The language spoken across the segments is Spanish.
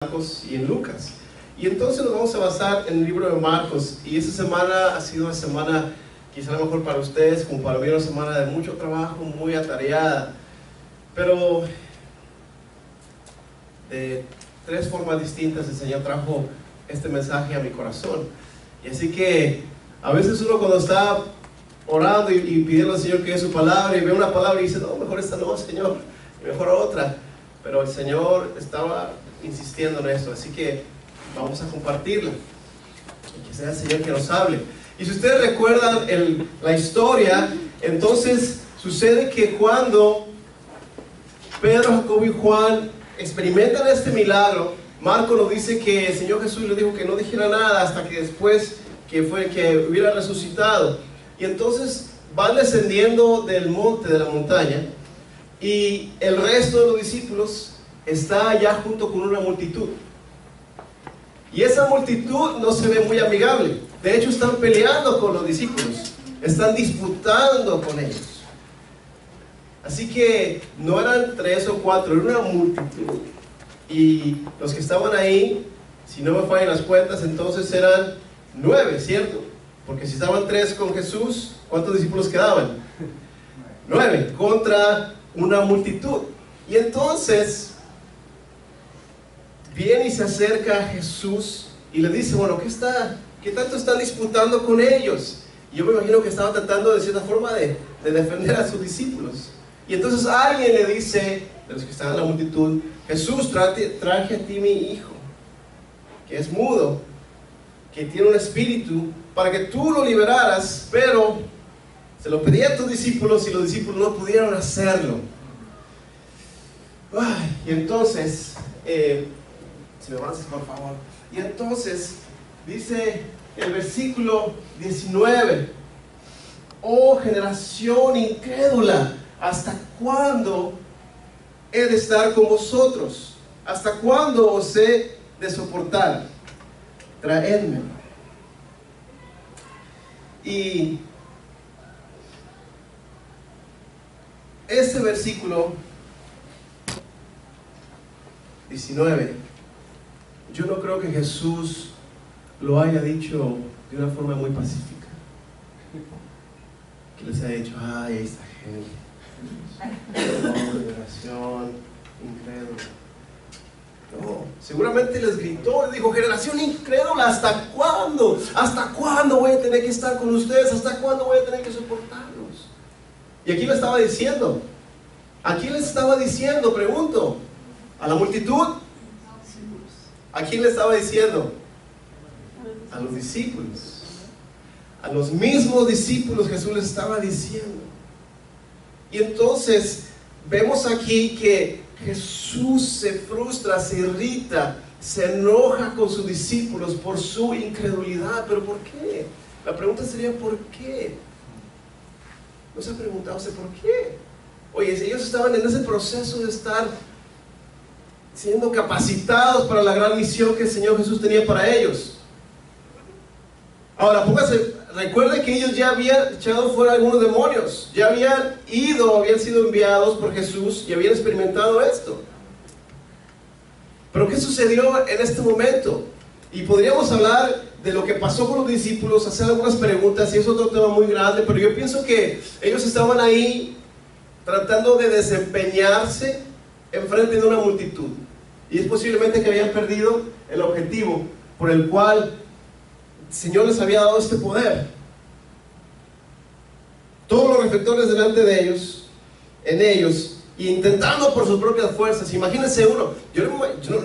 Marcos y en Lucas. Y entonces nos vamos a basar en el libro de Marcos. Y esta semana ha sido una semana, quizá a lo mejor para ustedes, como para mí, una semana de mucho trabajo, muy atareada. Pero de tres formas distintas el Señor trajo este mensaje a mi corazón. Y así que a veces uno cuando está orando y pidiendo al Señor que dé su palabra y ve una palabra y dice, no, mejor esta no, Señor, mejor otra. Pero el Señor estaba insistiendo en esto, así que vamos a compartirla y que sea el Señor que nos hable. Y si ustedes recuerdan la historia, entonces sucede que cuando Pedro, Jacobo y Juan experimentan este milagro, Marco nos dice que el Señor Jesús le dijo que no dijera nada hasta que después que hubiera resucitado. Y entonces van descendiendo del monte, de la montaña, y el resto de los discípulos está allá junto con una multitud. Y esa multitud no se ve muy amigable. De hecho, están peleando con los discípulos, están disputando con ellos. Así que no eran 3 o 4, era una multitud. Y los que estaban ahí, si no me fallan las cuentas, entonces eran 9, ¿cierto? Porque si estaban 3 con Jesús, ¿cuántos discípulos quedaban? 9 contra una multitud. Y entonces viene y se acerca a Jesús y le dice, bueno, ¿qué tanto están disputando con ellos? Y yo me imagino que estaba tratando de cierta forma de defender a sus discípulos. Y entonces alguien le dice, de los que están en la multitud, Jesús, traje a ti mi hijo, que es mudo, que tiene un espíritu, para que tú lo liberaras, pero se lo pedí a tus discípulos y los discípulos no pudieron hacerlo. Y entonces, si me avanzas por favor, y entonces dice el versículo 19, oh generación incrédula, ¿hasta cuándo he de estar con vosotros? ¿Hasta cuándo os he de soportar? Traedme. Y este versículo 19, yo no creo que Jesús lo haya dicho de una forma muy pacífica, que les haya dicho, ay, esta gente, no, generación incrédula. No, seguramente les gritó, les dijo, generación incrédula, ¿hasta cuándo? ¿Hasta cuándo voy a tener que estar con ustedes? ¿Hasta cuándo voy a tener que soportarlos? Y aquí le estaba diciendo, ¿a quién les estaba diciendo? Pregunto, ¿a la multitud? ¿A quién le estaba diciendo? A los discípulos. A los mismos discípulos Jesús les estaba diciendo. Y entonces vemos aquí que Jesús se frustra, se irrita, se enoja con sus discípulos por su incredulidad. ¿Pero por qué? La pregunta sería ¿por qué? ¿No se ha preguntado usted por qué? Oye, si ellos estaban en ese proceso de estar siendo capacitados para la gran misión que el Señor Jesús tenía para ellos. Ahora, recuerde que ellos ya habían echado fuera algunos demonios, ya habían sido enviados por Jesús y habían experimentado esto. Pero ¿qué sucedió en este momento? Y podríamos hablar de lo que pasó con los discípulos, hacer algunas preguntas, y es otro tema muy grande, pero yo pienso que ellos estaban ahí tratando de desempeñarse en frente de una multitud. Y es posiblemente que habían perdido el objetivo por el cual el Señor les había dado este poder. Todos los reflectores delante de ellos, en ellos, intentando por sus propias fuerzas. Imagínense uno, yo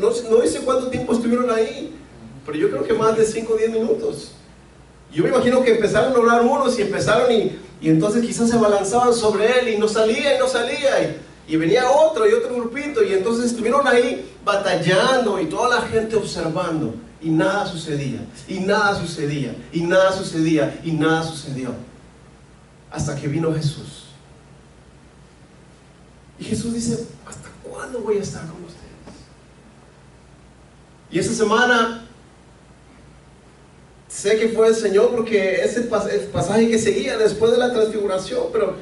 no sé cuánto tiempo estuvieron ahí, pero yo creo que más de 5 o 10 minutos. Yo me imagino que empezaron a orar unos y empezaron y entonces quizás se abalanzaban sobre él y no salía y venía otro y otro grupito, y entonces estuvieron ahí batallando y toda la gente observando, y nada sucedía, y nada sucedía, y nada sucedía, y nada sucedió, hasta que vino Jesús. Y Jesús dice, ¿hasta cuándo voy a estar con ustedes? Y esta semana sé que fue el Señor, porque ese pasaje que seguía después de la transfiguración, pero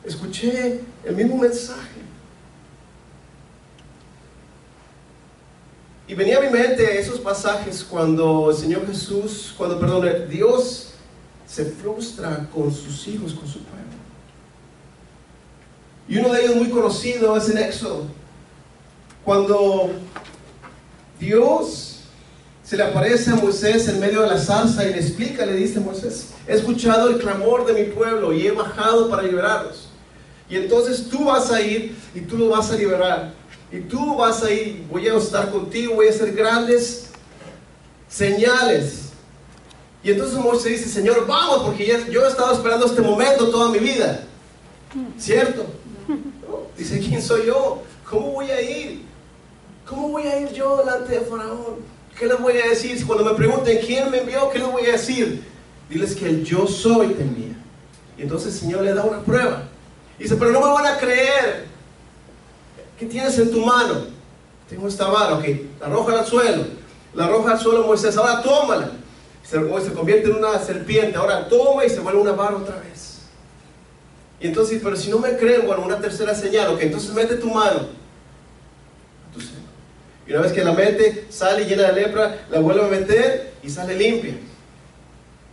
escuché el mismo mensaje. Y venía a mi mente esos pasajes cuando el Señor Jesús, Dios se frustra con sus hijos, con su pueblo. Y uno de ellos muy conocido es en Éxodo, cuando Dios se le aparece a Moisés en medio de la zarza y le explica, le dice: Moisés, he escuchado el clamor de mi pueblo y he bajado para liberarlos. Y entonces tú vas a ir y tú lo vas a liberar. Y tú vas a ir, voy a estar contigo, voy a hacer grandes señales. Y entonces Moisés dice: Señor, vamos, porque yo he estado esperando este momento toda mi vida. ¿Cierto? ¿No? Dice: ¿quién soy yo? ¿Cómo voy a ir? ¿Cómo voy a ir yo delante de Faraón? ¿Qué les voy a decir? Cuando me pregunten quién me envió, ¿qué les voy a decir? Diles que el yo soy te envía. Y entonces el Señor le da una prueba. Dice: pero no me van a creer. ¿Qué tienes en tu mano? Tengo esta vara. Ok, arrójala al suelo. La arroja al suelo Moisés. Ahora tómala. Se convierte en una serpiente. Ahora toma y se vuelve una vara otra vez. Y entonces, pero si no me creen, bueno, una tercera señal. Ok, entonces mete tu mano a tu seno. Y una vez que la mete, sale llena de lepra, la vuelve a meter y sale limpia.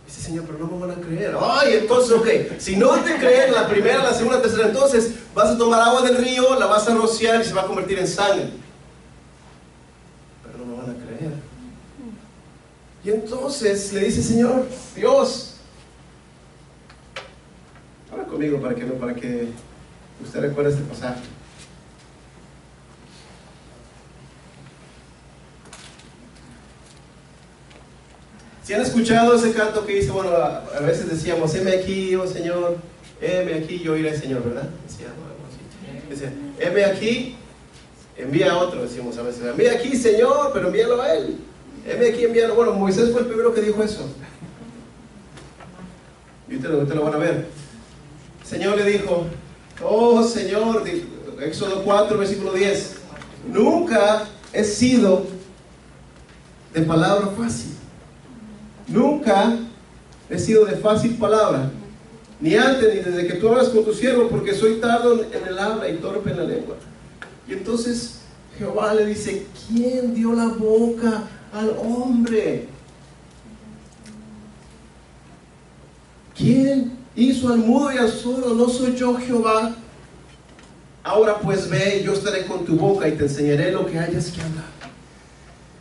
Dice: Señor, pero no me van a creer. Ay, entonces, ok, si no te creen la primera, la segunda, la tercera, entonces vas a tomar agua del río, la vas a rociar y se va a convertir en sangre. Pero no me van a creer. Y entonces le dice: Señor, Dios, habla conmigo para que usted recuerde este pasaje. Si han escuchado ese canto que dice, bueno, a veces decíamos: heme aquí, oh Señor, heme aquí, yo iré, Señor, ¿verdad? Decía, heme aquí, envía a otro, decimos a veces: heme aquí, Señor, pero envíalo a él. Heme aquí, envíalo. Bueno, Moisés fue el primero que dijo eso. Y ustedes lo van a ver. El Señor le dijo: oh Señor, Éxodo 4, versículo 10, nunca he sido de palabra fácil. Nunca he sido de fácil palabra, ni antes ni desde que tú hablas con tu siervo, porque soy tardo en el habla y torpe en la lengua. Y entonces Jehová le dice: ¿quién dio la boca al hombre? ¿Quién hizo al mudo y al sordo? ¿No soy yo Jehová? Ahora pues ve, yo estaré con tu boca y te enseñaré lo que hayas que hablar.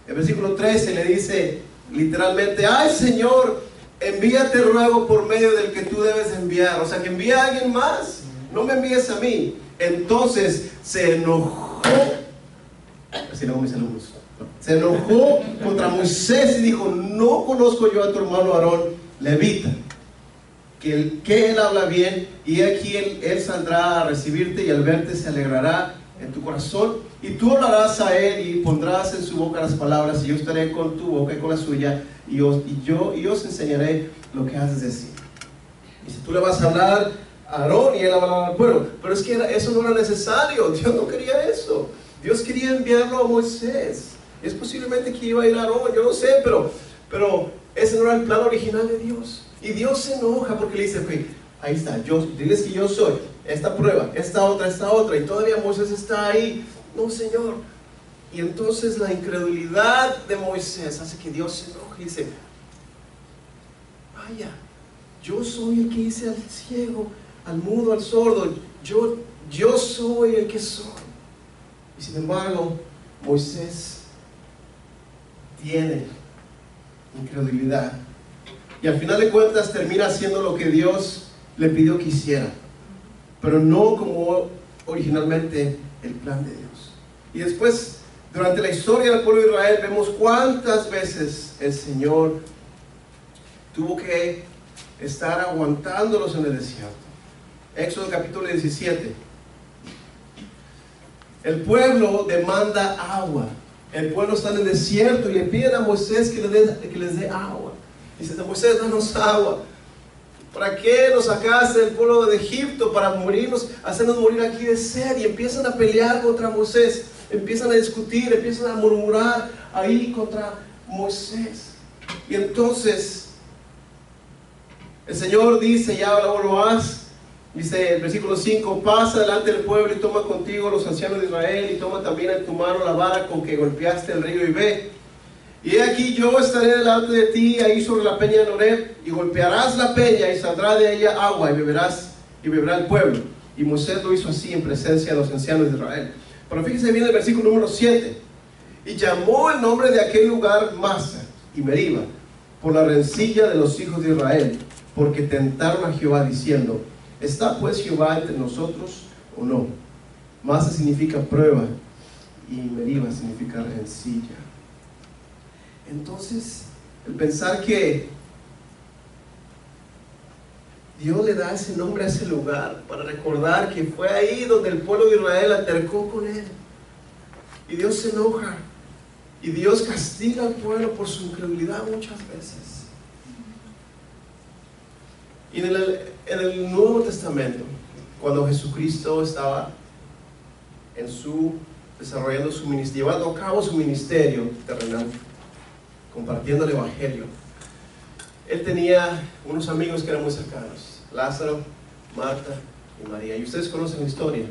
El versículo 13 le dice literalmente: ay Señor, envíate ruego por medio del que tú debes enviar. O sea, que envía a alguien más, no me envíes a mí. Entonces se enojó, así lo mis alumnos, se enojó contra Moisés y dijo: no conozco yo a tu hermano Aarón, levita, que él habla bien, y aquí él saldrá a recibirte, y al verte se alegrará en tu corazón, y tú hablarás a él y pondrás en su boca las palabras, y yo estaré con tu boca y con la suya, y os enseñaré lo que has de decir. Y si tú le vas a hablar a Aarón y él hablará al pueblo. Pero es que eso no era necesario. Dios no quería eso. Dios quería enviarlo a Moisés. Es posiblemente que iba a ir a Aarón, yo no sé, pero ese no era el plan original de Dios. Y Dios se enoja porque le dice: okay, ahí está, diles que yo soy, esta prueba, esta otra, y todavía Moisés está ahí. No, Señor. Y entonces la incredulidad de Moisés hace que Dios se enoje y dice: vaya, yo soy el que hice al ciego, al mudo, al sordo, yo soy el que soy. Y sin embargo, Moisés tiene incredulidad, y al final de cuentas termina haciendo lo que Dios le pidió que hiciera, pero no como originalmente el plan de Dios. Y después, durante la historia del pueblo de Israel, vemos cuántas veces el Señor tuvo que estar aguantándolos en el desierto. Éxodo capítulo 17. El pueblo demanda agua. El pueblo está en el desierto y le piden a Moisés que les dé agua. Dice: Moisés, danos agua. ¿Para qué nos sacaste del pueblo de Egipto? Para morirnos, hacernos morir aquí de sed. Y empiezan a pelear contra Moisés, empiezan a discutir, empiezan a murmurar ahí contra Moisés. Y entonces el Señor dice: ya lo haz, Dice el versículo 5, pasa delante del pueblo y toma contigo los ancianos de Israel y toma también en tu mano la vara con que golpeaste el río y ve. Y he aquí yo estaré delante de ti ahí sobre la peña de Horeb y golpearás la peña y saldrá de ella agua y beberá el pueblo. Y Moisés lo hizo así en presencia de los ancianos de Israel. Pero fíjense bien el versículo número 7. Y llamó el nombre de aquel lugar Masa y Meriba por la rencilla de los hijos de Israel, porque tentaron a Jehová diciendo, ¿está pues Jehová entre nosotros o no? Masa significa prueba y Meriba significa rencilla. Entonces, el pensar que Dios le da ese nombre a ese lugar para recordar que fue ahí donde el pueblo de Israel altercó con él. Y Dios se enoja. Y Dios castiga al pueblo por su incredulidad muchas veces. Y en el Nuevo Testamento, cuando Jesucristo estaba desarrollando su ministerio, llevando a cabo su ministerio terrenal, compartiendo el Evangelio, él tenía unos amigos que eran muy cercanos, Lázaro, Marta y María. Y ustedes conocen la historia.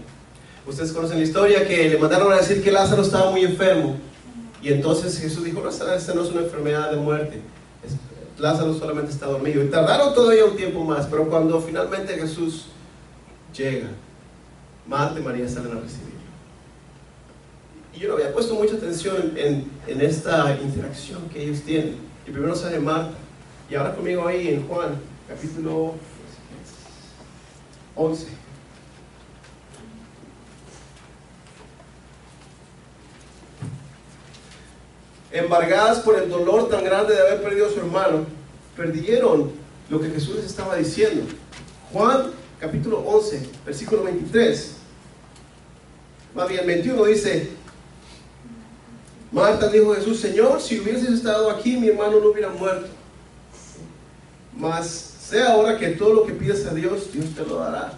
Ustedes conocen la historia que le mandaron a decir que Lázaro estaba muy enfermo. Y entonces Jesús dijo, no, esta no es una enfermedad de muerte. Lázaro solamente está dormido. Y tardaron todavía un tiempo más. Pero cuando finalmente Jesús llega, Marta y María salen a recibirlo. Y yo no había puesto mucha atención en esta interacción que ellos tienen. Y primero sale Marta. Y ahora conmigo ahí en Juan, capítulo 11. Embargadas por el dolor tan grande de haber perdido a su hermano, perdieron lo que Jesús les estaba diciendo. Juan, capítulo 11, versículo 23. Más bien, 21 dice, Marta dijo a Jesús, Señor, si hubieses estado aquí, mi hermano no hubiera muerto. Mas sé ahora que todo lo que pides a Dios, Dios te lo dará.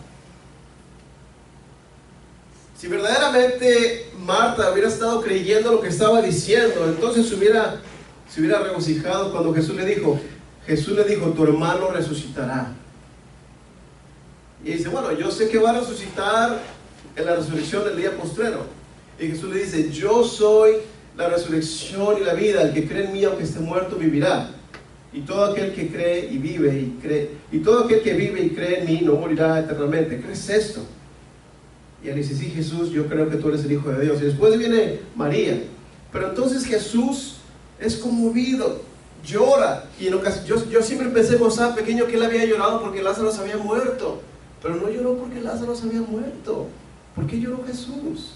Si verdaderamente Marta hubiera estado creyendo lo que estaba diciendo, entonces se hubiera regocijado cuando Jesús le dijo, tu hermano resucitará. Y dice, bueno, yo sé que va a resucitar en la resurrección del día postrero. Y Jesús le dice, yo soy la resurrección y la vida, el que cree en mí aunque esté muerto vivirá. Y todo aquel que cree y vive y todo aquel que vive y cree en mí no morirá eternamente. ¿Crees esto? Y él dice, sí, Jesús, yo creo que tú eres el Hijo de Dios. Y después viene María. Pero entonces Jesús es conmovido, llora. Y en ocasiones, yo siempre pensé cuando estaba pequeño que él había llorado porque Lázaro se había muerto. Pero no lloró porque Lázaro se había muerto. ¿Por qué lloró Jesús?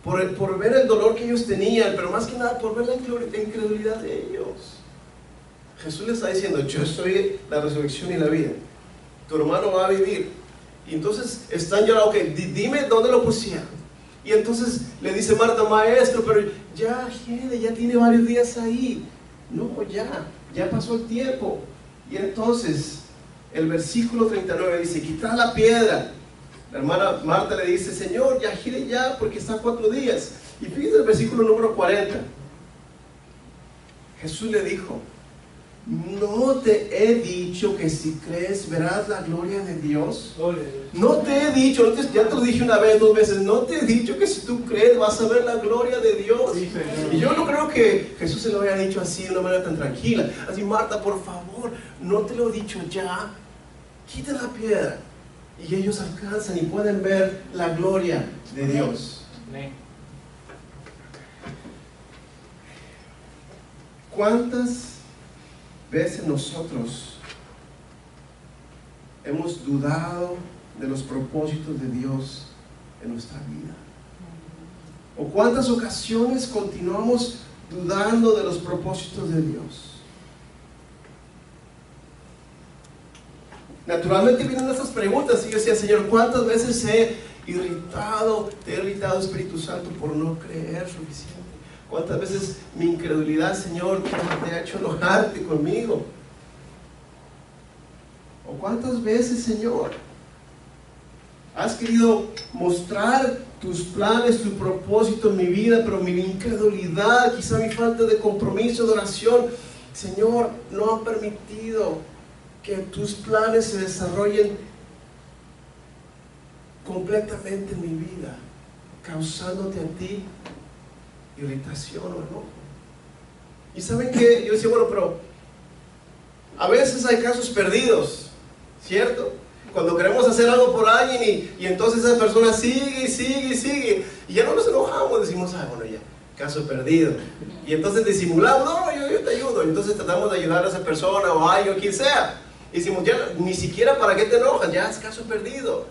Por ver el dolor que ellos tenían, pero más que nada por ver la incredulidad de ellos. Jesús les está diciendo, yo soy la resurrección y la vida. Tu hermano va a vivir. Y entonces están llorando, ok, dime dónde lo pusieron. Y entonces le dice Marta, maestro, pero ya tiene varios días ahí. No, ya pasó el tiempo. Y entonces el versículo 39 dice, quita la piedra. La hermana Marta le dice, Señor, ya gire ya, porque está 4 días. Y fíjense el versículo número 40. Jesús le dijo, ¿no te he dicho que si crees verás la gloria de Dios? No te he dicho, ya te lo dije una vez, 2 veces, no te he dicho que si tú crees vas a ver la gloria de Dios. Y yo no creo que Jesús se lo haya dicho así de una manera tan tranquila. Así, Marta, por favor, no te lo he dicho ya, quita la piedra. Y ellos alcanzan y pueden ver la gloria de Dios. ¿Cuántas veces nosotros hemos dudado de los propósitos de Dios en nuestra vida? ¿O cuántas ocasiones continuamos dudando de los propósitos de Dios? Naturalmente vienen estas preguntas y yo decía, Señor, ¿cuántas veces te he irritado, Espíritu Santo, por no creer suficiente? ¿Cuántas veces mi incredulidad, Señor, te ha hecho enojarte conmigo? ¿O cuántas veces, Señor, has querido mostrar tus planes, tu propósito en mi vida, pero mi incredulidad, quizá mi falta de compromiso, de oración, Señor, no ha permitido que tus planes se desarrollen completamente en mi vida, causándote a ti irritación o enojo. Y saben que yo decía, bueno, pero a veces hay casos perdidos, ¿cierto? Cuando queremos hacer algo por alguien y entonces esa persona sigue y sigue y sigue, y ya no nos enojamos, decimos, bueno, ya, caso perdido. Y entonces disimulamos, no, yo te ayudo. Y entonces tratamos de ayudar a esa persona o a alguien, quien sea. Y decimos, ya, ni siquiera para qué te enojas, ya es caso perdido.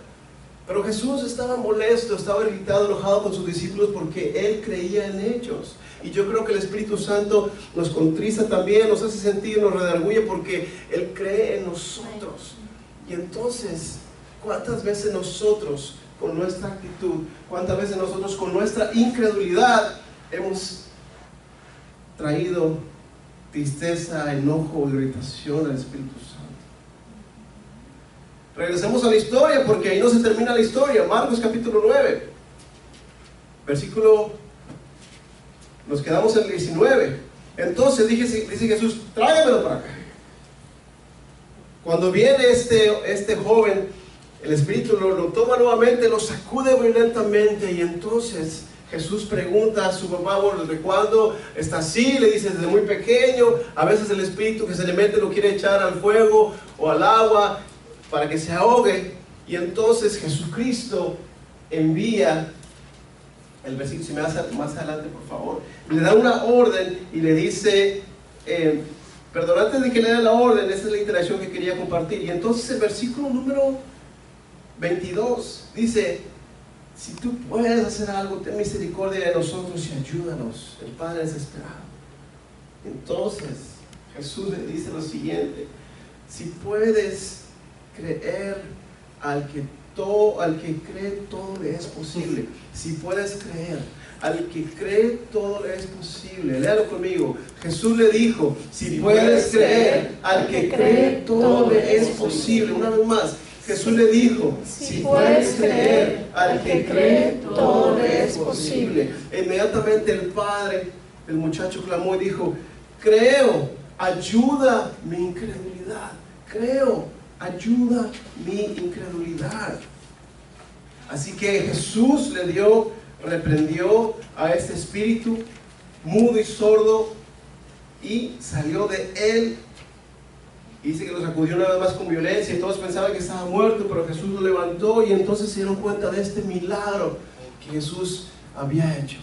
Pero Jesús estaba molesto, estaba irritado, enojado con sus discípulos porque Él creía en ellos. Y yo creo que el Espíritu Santo nos contrista también, nos hace sentir, nos redarguye porque Él cree en nosotros. Y entonces, ¿cuántas veces nosotros con nuestra actitud, cuántas veces nosotros con nuestra incredulidad hemos traído tristeza, enojo, irritación al Espíritu Santo? Regresemos a la historia porque ahí no se termina la historia. Marcos capítulo 9, versículo, nos quedamos en el 19. Entonces dice Jesús, tráigamelo para acá. Cuando viene este joven, el Espíritu lo toma nuevamente, lo sacude violentamente y entonces Jesús pregunta a su papá, bueno, ¿desde cuándo está así? Le dice, desde muy pequeño. A veces el Espíritu que se le mete lo quiere echar al fuego o al agua para que se ahogue. Y entonces Jesucristo envía, el versículo, si me hace más adelante por favor, le da una orden y le dice, perdón, antes de que le dé la orden, esa es la interacción que quería compartir. Y entonces el versículo número 22 dice, si tú puedes hacer algo, ten misericordia de nosotros y ayúdanos. El Padre es desesperado. Entonces Jesús le dice lo siguiente, si puedes creer, al que cree todo le es posible. Si puedes creer, al que cree todo le es posible. Léalo conmigo. Jesús le dijo, si puedes creer, al que cree todo le es posible. Una vez más, Jesús le dijo, si puedes creer, al que cree todo le es posible. Inmediatamente el padre del muchacho clamó y dijo, creo, ayuda mi incredulidad. Creo, ayuda mi incredulidad. Así que Jesús reprendió a este espíritu mudo y sordo y salió de él. Y dice que lo sacudió una vez más con violencia y todos pensaban que estaba muerto, pero Jesús lo levantó y entonces se dieron cuenta de este milagro que Jesús había hecho.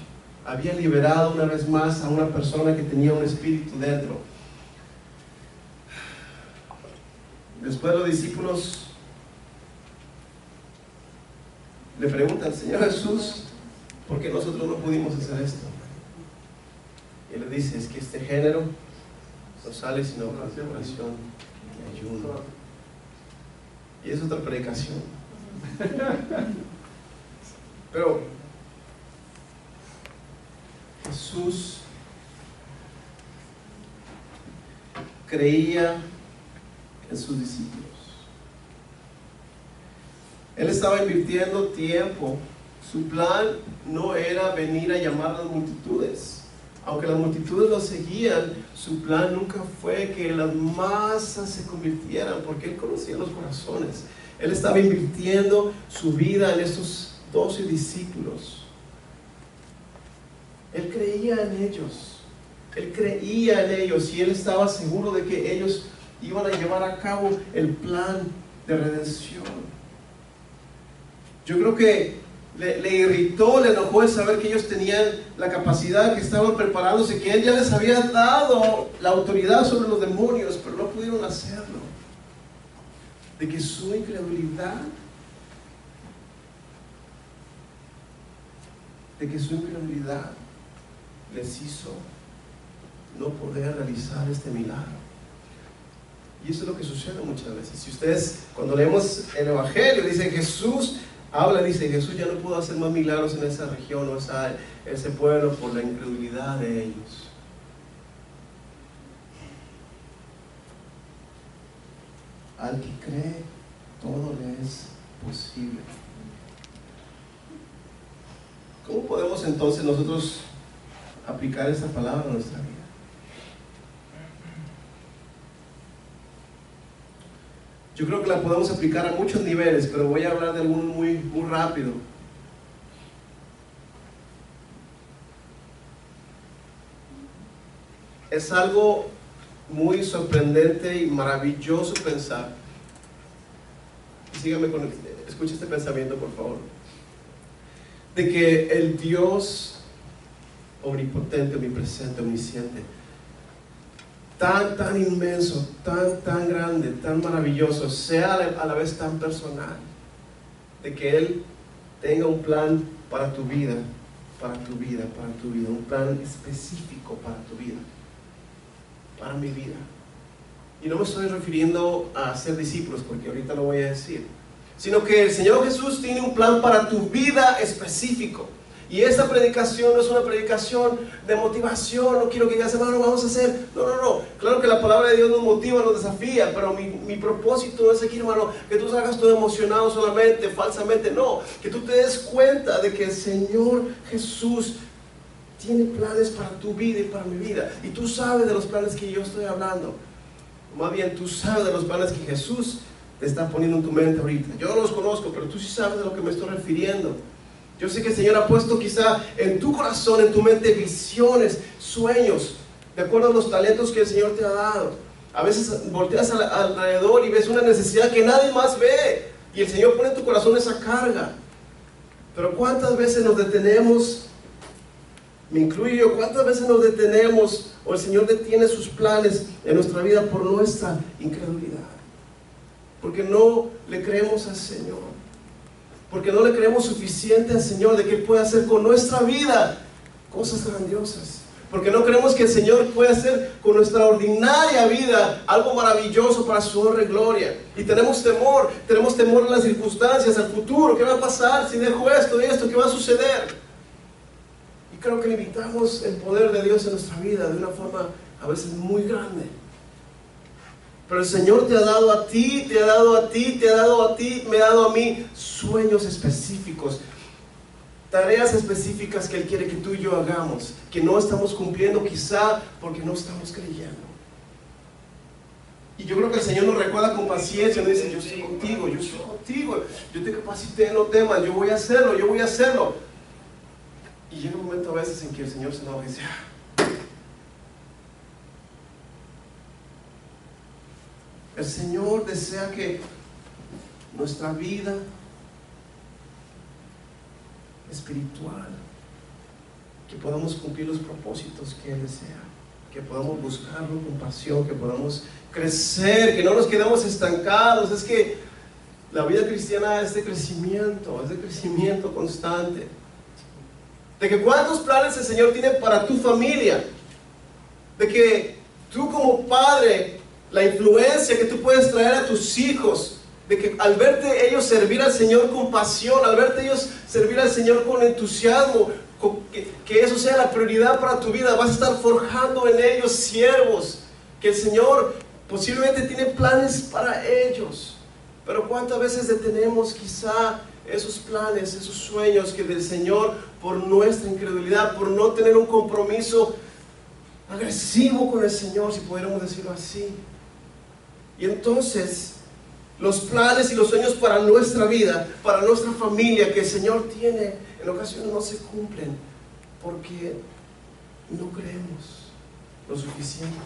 Había liberado una vez más a una persona que tenía un espíritu dentro. Después los discípulos le preguntan, Señor Jesús, ¿por qué nosotros no pudimos hacer esto? Y él le dice, es que este género no sale sino con oración y ayuno. Y es otra predicación. Pero Jesús creía en sus discípulos. Él estaba invirtiendo tiempo. Su plan no era venir a llamar a las multitudes. Aunque las multitudes lo seguían, su plan nunca fue que las masas se convirtieran, porque Él conocía los corazones. Él estaba invirtiendo su vida en estos 12 discípulos. Él creía en ellos. Él creía en ellos y Él estaba seguro de que ellos iban a llevar a cabo el plan de redención. Yo creo que le irritó, le enojó el saber que ellos tenían la capacidad, que estaban preparándose, que Él ya les había dado la autoridad sobre los demonios, pero no pudieron hacerlo. De que su incredulidad les hizo no poder realizar este milagro. Y eso es lo que sucede muchas veces. Si ustedes, cuando leemos el Evangelio, dice Jesús dice Jesús ya no pudo hacer más milagros en esa región o ese pueblo por la incredulidad de ellos. Al que cree, todo le es posible. ¿Cómo podemos entonces nosotros aplicar esa palabra a nuestra vida? Yo creo que la podemos aplicar a muchos niveles, pero voy a hablar de algunos muy rápido. Es algo muy sorprendente y maravilloso pensar. Sígame escucha este pensamiento, por favor. De que el Dios omnipotente, omnipresente, omnisciente, tan inmenso, tan grande, tan maravilloso, sea a la vez tan personal, de que Él tenga un plan para tu vida, un plan específico para tu vida, para mi vida. Y no me estoy refiriendo a ser discípulos, porque ahorita lo voy a decir, sino que el Señor Jesús tiene un plan para tu vida específico. Y esta predicación no es una predicación de motivación. No quiero que digas, hermano, vamos a hacer. No. Claro que la palabra de Dios nos motiva, nos desafía, pero mi propósito no es aquí, hermano, que tú salgas todo emocionado solamente, falsamente. No, que tú te des cuenta de que el Señor Jesús tiene planes para tu vida y para mi vida. Y tú sabes de los planes que yo estoy hablando. Más bien, tú sabes de los planes que Jesús te está poniendo en tu mente ahorita. Yo no los conozco, pero tú sí sabes de lo que me estoy refiriendo. Yo sé que el Señor ha puesto quizá en tu corazón, en tu mente, visiones, sueños, de acuerdo a los talentos que el Señor te ha dado. A veces volteas alrededor y ves una necesidad que nadie más ve, y el Señor pone en tu corazón esa carga. Pero ¿cuántas veces nos detenemos? Me incluyo, ¿cuántas veces nos detenemos o el Señor detiene sus planes en nuestra vida por nuestra incredulidad? Porque no le creemos al Señor. Porque no le creemos suficiente al Señor de que Él puede hacer con nuestra vida cosas grandiosas. Porque no creemos que el Señor puede hacer con nuestra ordinaria vida algo maravilloso para su honra y gloria. Y tenemos temor a las circunstancias, al futuro. ¿Qué va a pasar si dejo esto y esto? ¿Qué va a suceder? Y creo que limitamos el poder de Dios en nuestra vida de una forma a veces muy grande. Pero el Señor te ha dado a ti, me ha dado a mí sueños específicos, tareas específicas que Él quiere que tú y yo hagamos, que no estamos cumpliendo quizá porque no estamos creyendo. Y yo creo que el Señor nos recuerda con paciencia, nos dice, yo estoy contigo, yo te capacité, no temas, yo voy a hacerlo. Y llega un momento a veces en que el Señor se enoja y dice, el Señor desea que nuestra vida espiritual, que podamos cumplir los propósitos que Él desea, que podamos buscarlo con pasión, que podamos crecer, que no nos quedemos estancados. Es que la vida cristiana es de crecimiento constante. De que cuántos planes el Señor tiene para tu familia, de que tú como padre, la influencia que tú puedes traer a tus hijos, de que al verte ellos servir al Señor con pasión, al verte ellos servir al Señor con entusiasmo, que eso sea la prioridad para tu vida, vas a estar forjando en ellos siervos, que el Señor posiblemente tiene planes para ellos. Pero cuántas veces detenemos quizá esos planes, esos sueños que del Señor, por nuestra incredulidad, por no tener un compromiso agresivo con el Señor, si pudiéramos decirlo así. Y entonces los planes y los sueños para nuestra vida, para nuestra familia que el Señor tiene, en ocasiones no se cumplen porque no creemos lo suficiente.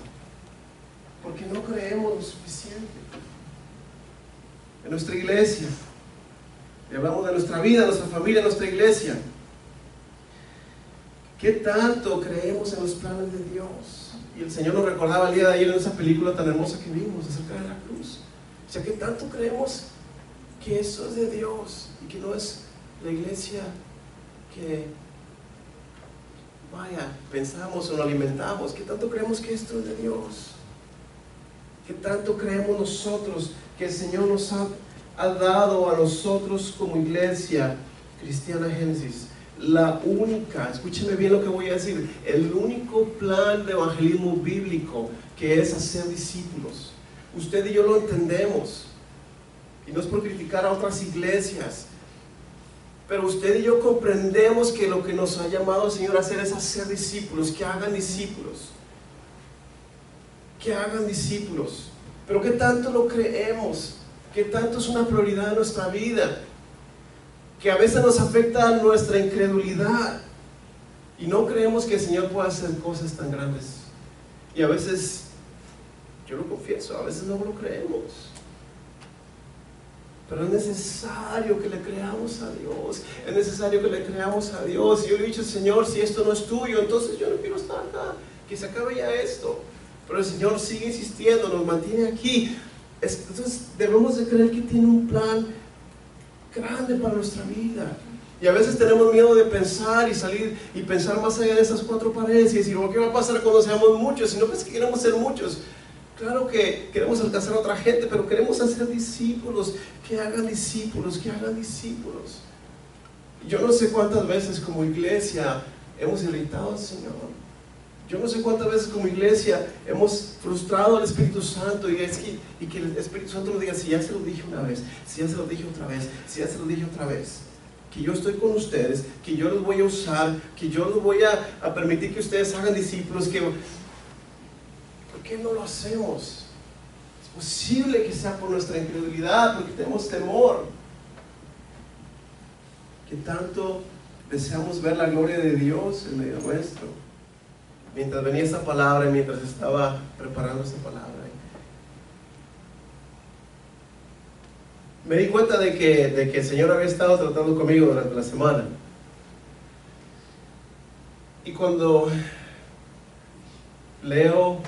Porque no creemos lo suficiente. En nuestra iglesia, y hablamos de nuestra vida, nuestra familia, nuestra iglesia, ¿qué tanto creemos en los planes de Dios? Y el Señor nos recordaba el día de ayer en esa película tan hermosa que vimos acerca de la cruz. O sea, ¿qué tanto creemos que eso es de Dios y que no es la iglesia que, pensamos o lo alimentamos? ¿Qué tanto creemos que esto es de Dios? ¿Qué tanto creemos nosotros que el Señor nos ha dado a nosotros como iglesia cristiana Génesis? La única, escúcheme bien lo que voy a decir, el único plan de evangelismo bíblico, que es hacer discípulos. Usted y yo lo entendemos, y no es por criticar a otras iglesias, pero usted y yo comprendemos que lo que nos ha llamado el Señor a hacer es hacer discípulos, que hagan discípulos. Que hagan discípulos. Pero ¿qué tanto lo creemos? ¿Qué tanto es una prioridad en nuestra vida? Que a veces nos afecta nuestra incredulidad y no creemos que el Señor pueda hacer cosas tan grandes. Y a veces, yo lo confieso, a veces no lo creemos. Pero es necesario que le creamos a Dios. Es necesario que le creamos a Dios. Y yo le he dicho, Señor, si esto no es tuyo, entonces yo no quiero estar acá. Que se acabe ya esto. Pero el Señor sigue insistiendo, nos mantiene aquí. Entonces debemos de creer que tiene un plan grande para nuestra vida. Y a veces tenemos miedo de pensar y salir y pensar más allá de esas cuatro paredes y decir, ¿qué va a pasar cuando seamos muchos? Si no es que queremos ser muchos. Claro que queremos alcanzar a otra gente, pero queremos hacer discípulos, que hagan discípulos, que hagan discípulos. Yo no sé cuántas veces como iglesia hemos irritado al Señor. Yo no sé cuántas veces como iglesia hemos frustrado al Espíritu Santo y que el Espíritu Santo nos diga, si ya se lo dije una vez, si ya se lo dije otra vez, si ya se lo dije otra vez, que yo estoy con ustedes, que yo los voy a usar, que yo los voy a permitir que ustedes hagan discípulos, que... ¿Por qué no lo hacemos? Es posible que sea por nuestra incredulidad, porque tenemos temor. Que tanto deseamos ver la gloria de Dios en medio nuestro. Mientras venía esta palabra, mientras estaba preparando esta palabra, me di cuenta de que el Señor había estado tratando conmigo durante la semana. Y cuando leo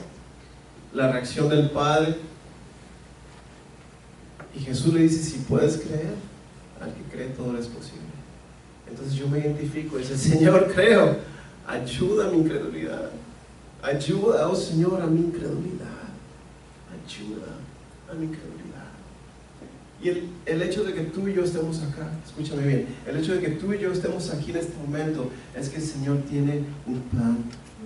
la reacción del Padre y Jesús le dice, si puedes creer, al que cree todo es posible. Entonces yo me identifico y dice, Señor, creo, ayuda a mi incredulidad, ayuda, oh Señor, a mi incredulidad, ayuda a mi incredulidad. Y el hecho de que tú y yo estemos acá, escúchame bien, el hecho de que tú y yo estemos aquí en este momento es que el Señor tiene un plan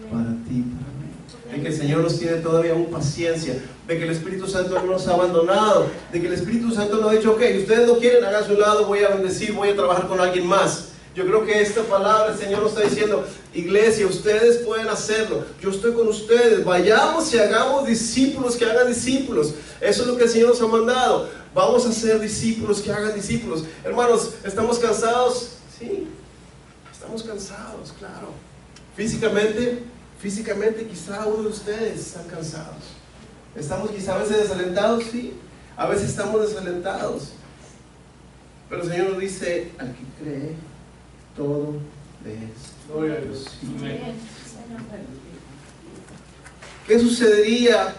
para ti, para mí. De que el Señor nos tiene todavía aún paciencia, de que el Espíritu Santo no nos ha abandonado, de que el Espíritu Santo nos ha dicho, ok, ustedes no quieren, hagan su lado, voy a bendecir, voy a trabajar con alguien más. Yo creo que esta palabra el Señor nos está diciendo, iglesia, ustedes pueden hacerlo, yo estoy con ustedes, vayamos y hagamos discípulos que hagan discípulos. Eso es lo que el Señor nos ha mandado, vamos a ser discípulos que hagan discípulos. Hermanos, ¿estamos cansados? Sí, estamos cansados, claro. Físicamente quizá uno de ustedes están cansados. ¿Estamos quizá a veces desalentados? Sí, a veces estamos desalentados. Pero el Señor nos dice, al que cree, todo le es posible. ¿Qué sucedería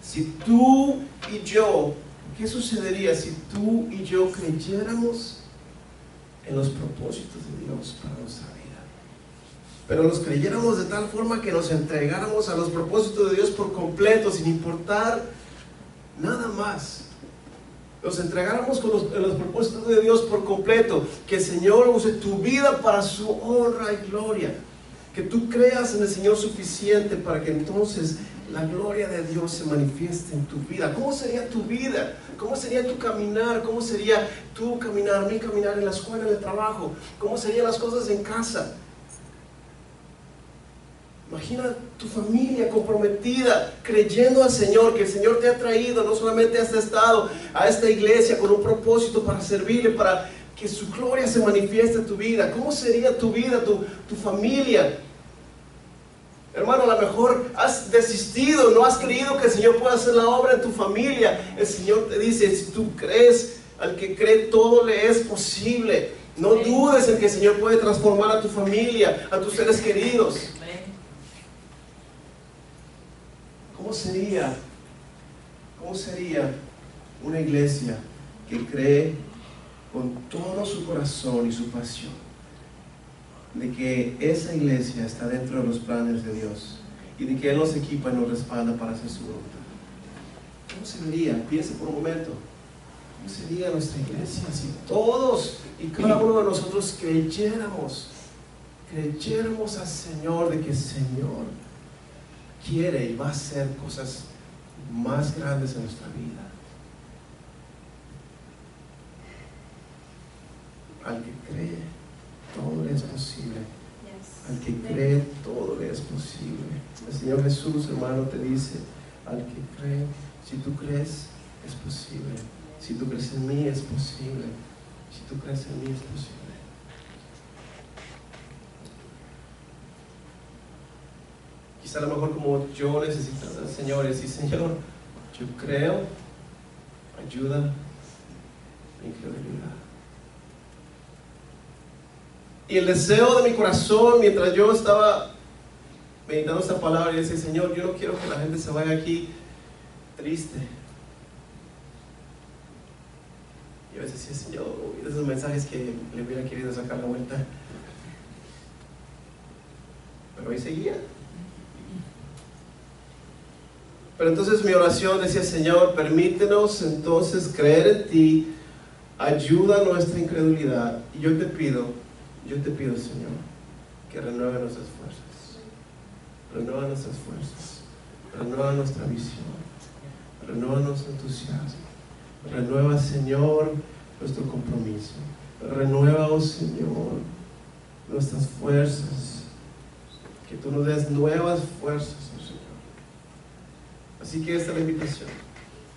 si tú y yo, creyéramos en los propósitos de Dios para nuestra vida? Pero los creyéramos de tal forma que nos entregáramos a los propósitos de Dios por completo, sin importar nada más. Nos entregáramos con los propósitos de Dios por completo, que el Señor use tu vida para su honra y gloria, que tú creas en el Señor suficiente para que entonces la gloria de Dios se manifieste en tu vida. ¿Cómo sería tu vida? ¿Cómo sería tu caminar? ¿Cómo sería tu caminar, mi caminar en la escuela, en el trabajo? ¿Cómo serían las cosas en casa? Imagina tu familia comprometida, creyendo al Señor, que el Señor te ha traído no solamente a este estado, a esta iglesia con un propósito para servirle, para que su gloria se manifieste en tu vida. ¿Cómo sería tu vida, tu familia? Hermano, a lo mejor has desistido, no has creído que el Señor pueda hacer la obra en tu familia. El Señor te dice, si tú crees, al que cree todo le es posible. No dudes en que el Señor puede transformar a tu familia, a tus seres queridos. ¿Cómo sería una iglesia que cree con todo su corazón y su pasión de que esa iglesia está dentro de los planes de Dios y de que Él nos equipa y nos respalda para hacer su voluntad? ¿Cómo se vería? Piense por un momento. ¿Cómo sería nuestra iglesia si todos y cada uno de nosotros creyéramos al Señor, de que el Señor quiere y va a hacer cosas más grandes en nuestra vida? Al que cree, todo le es posible. Al que cree, todo le es posible. El Señor Jesús, hermano, te dice, al que cree, si tú crees, es posible. Si tú crees en mí, es posible. Si tú crees en mí, es posible. Quizá a lo mejor como yo necesito al Señor, y decir, Señor, yo creo, ayuda mi incredulidad. Y el deseo de mi corazón, mientras yo estaba meditando esta palabra, y decía, Señor, yo no quiero que la gente se vaya aquí triste. Y a veces decía, Señor, esos mensajes que le hubiera querido sacar la vuelta. Pero ahí seguía. Pero entonces mi oración decía, Señor, permítenos entonces creer en ti, ayuda nuestra incredulidad. Y yo te pido, Señor, que renueve nuestras fuerzas. Renueva nuestras fuerzas. Renueva nuestra visión. Renueva nuestro entusiasmo. Renueva, Señor, nuestro compromiso. Renueva, oh Señor, nuestras fuerzas. Que tú nos des nuevas fuerzas, oh Señor. Así que esta es la invitación.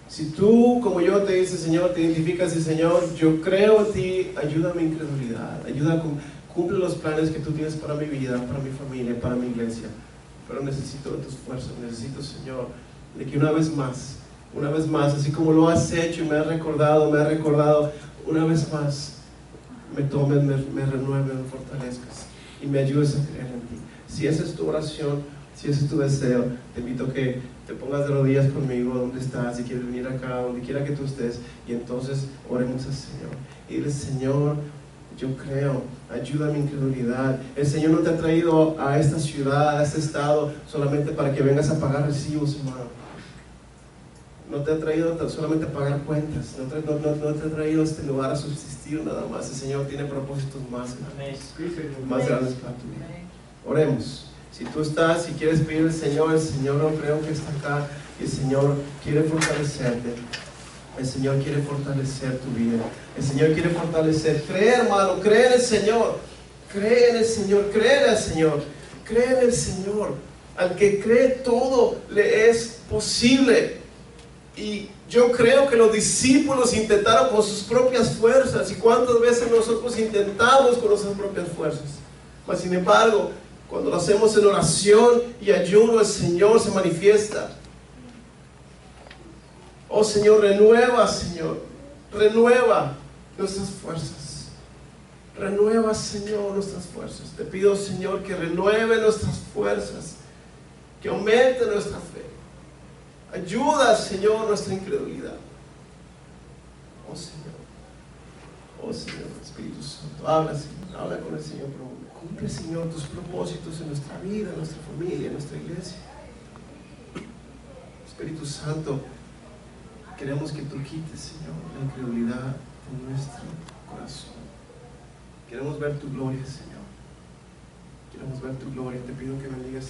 Si tú, como yo, te dices, Señor, te identificas y Señor, yo creo en ti, ayuda a mi incredulidad, ayuda a cumple los planes que tú tienes para mi vida, para mi familia, para mi iglesia. Pero necesito de tus fuerzas, necesito, Señor, de que una vez más, así como lo has hecho y me has recordado, una vez más, me tomes, me renueves, me fortalezcas y me ayudes a creer en ti. Si esa es tu oración, si ese es tu deseo, te invito a que te pongas de rodillas conmigo donde estás, si quieres venir acá, donde quiera que tú estés, y entonces oremos al Señor. Y dile, Señor, yo creo, ayuda a mi incredulidad. El Señor no te ha traído a esta ciudad, a este estado, solamente para que vengas a pagar recibos, hermano. No te ha traído solamente a pagar cuentas, no te ha traído a este lugar a subsistir nada más. El Señor tiene propósitos más grandes para tu vida. Oremos. Si tú estás, si quieres pedir al Señor, el Señor no creo que está acá, y el Señor quiere fortalecerte. El Señor quiere fortalecer tu vida. El Señor quiere fortalecer. Cree, hermano, cree en el Señor. Cree en el Señor, cree en el Señor. Cree en el Señor. Al que cree todo le es posible. Y yo creo que los discípulos intentaron con sus propias fuerzas. ¿Y cuántas veces nosotros intentamos con nuestras propias fuerzas? Mas sin embargo, cuando lo hacemos en oración y ayuno, el Señor se manifiesta. Oh Señor, renueva, Señor, renueva nuestras fuerzas. Renueva, Señor, nuestras fuerzas. Te pido, Señor, que renueve nuestras fuerzas, que aumente nuestra fe. Ayuda, Señor, nuestra incredulidad. Oh Señor, Espíritu Santo, habla, Señor, habla con el Señor. Cumple, Señor, tus propósitos en nuestra vida, en nuestra familia, en nuestra iglesia. Espíritu Santo, queremos que tú quites, Señor, la incredulidad de nuestro corazón. Queremos ver tu gloria, Señor. Queremos ver tu gloria. Te pido que bendigas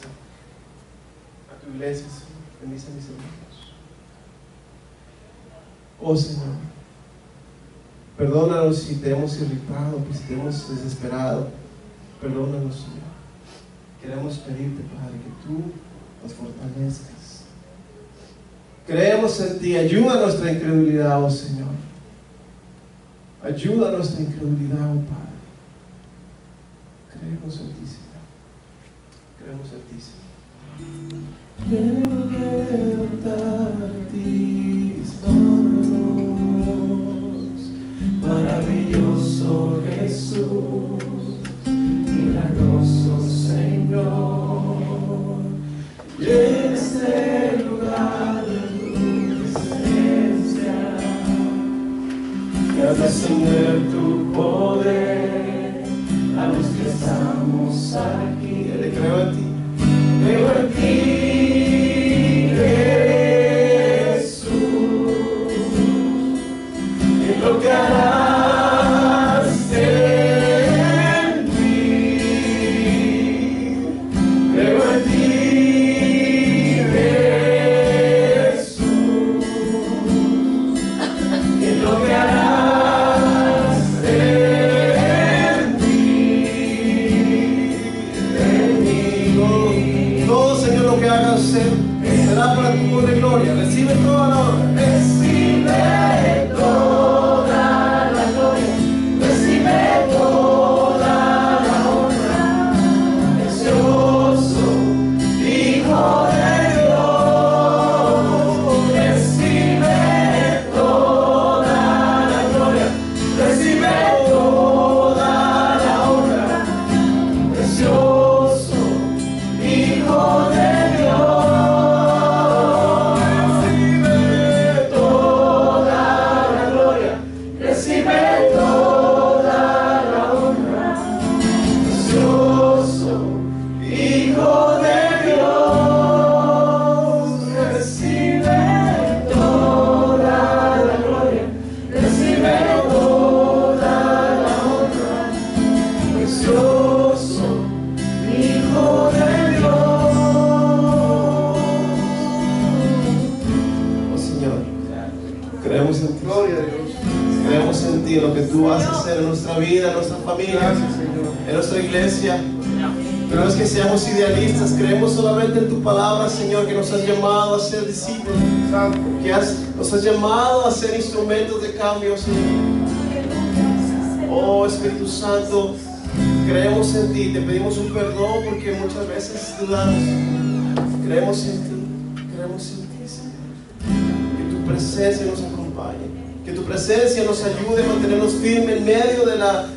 a tu iglesia, Señor. Bendice a mis hermanos. Oh Señor, perdónanos si te hemos irritado, si te hemos desesperado. Perdónanos, Señor. Queremos pedirte, Padre, que tú nos fortalezcas. Creemos en ti. Ayuda a nuestra incredulidad, oh Señor. Ayuda a nuestra incredulidad, oh Padre. Creemos en ti, Señor. Creemos en ti, Señor. Quiero levantar a ti mis manos. Maravilloso Jesús, milagroso Señor, llena este lugar de tu presencia, y haz descender tu poder a los que estamos aquí. Le creo en ti, creo en ti, Jesús, en lo que harás. Será para tu gloria. Recibe toda la honra. Recibe Creemos en ti. Gloria a Dios. Creemos en ti, lo que tú vas a hacer en nuestra vida, en nuestra familia, en nuestra iglesia. Pero no es que seamos idealistas, creemos solamente en tu palabra, Señor, que nos has llamado a ser discípulos, que nos has llamado a ser instrumentos de cambio, Señor. Oh Espíritu Santo, creemos en ti, te pedimos un perdón porque muchas veces dudamos. Creemos en ti, Señor. Que tu presencia nos acompañe, que tu presencia nos ayude a mantenernos firmes en medio de la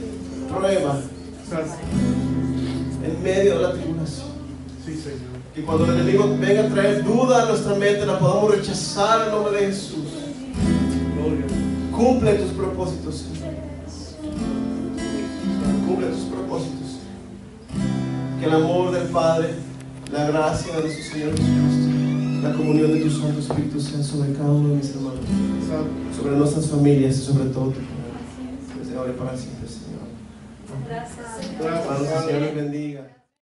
prueba, en medio de la tribulación. Sí, Señor. Que cuando el enemigo venga a traer duda a nuestra mente, la podamos rechazar en nombre de Jesús. Gloria. Cumple tus propósitos, Señor. Cumple tus propósitos. Que el amor del Padre, la gracia de nuestro Señor Jesucristo, la comunión de tu Santo Espíritu sea sobre cada uno de mis hermanos, sobre nuestras familias y sobre todo tu pueblo, desde ahora y para siempre, Señor. Gracias, Señor. Gracias, Hermanos, que el Señor les bendiga.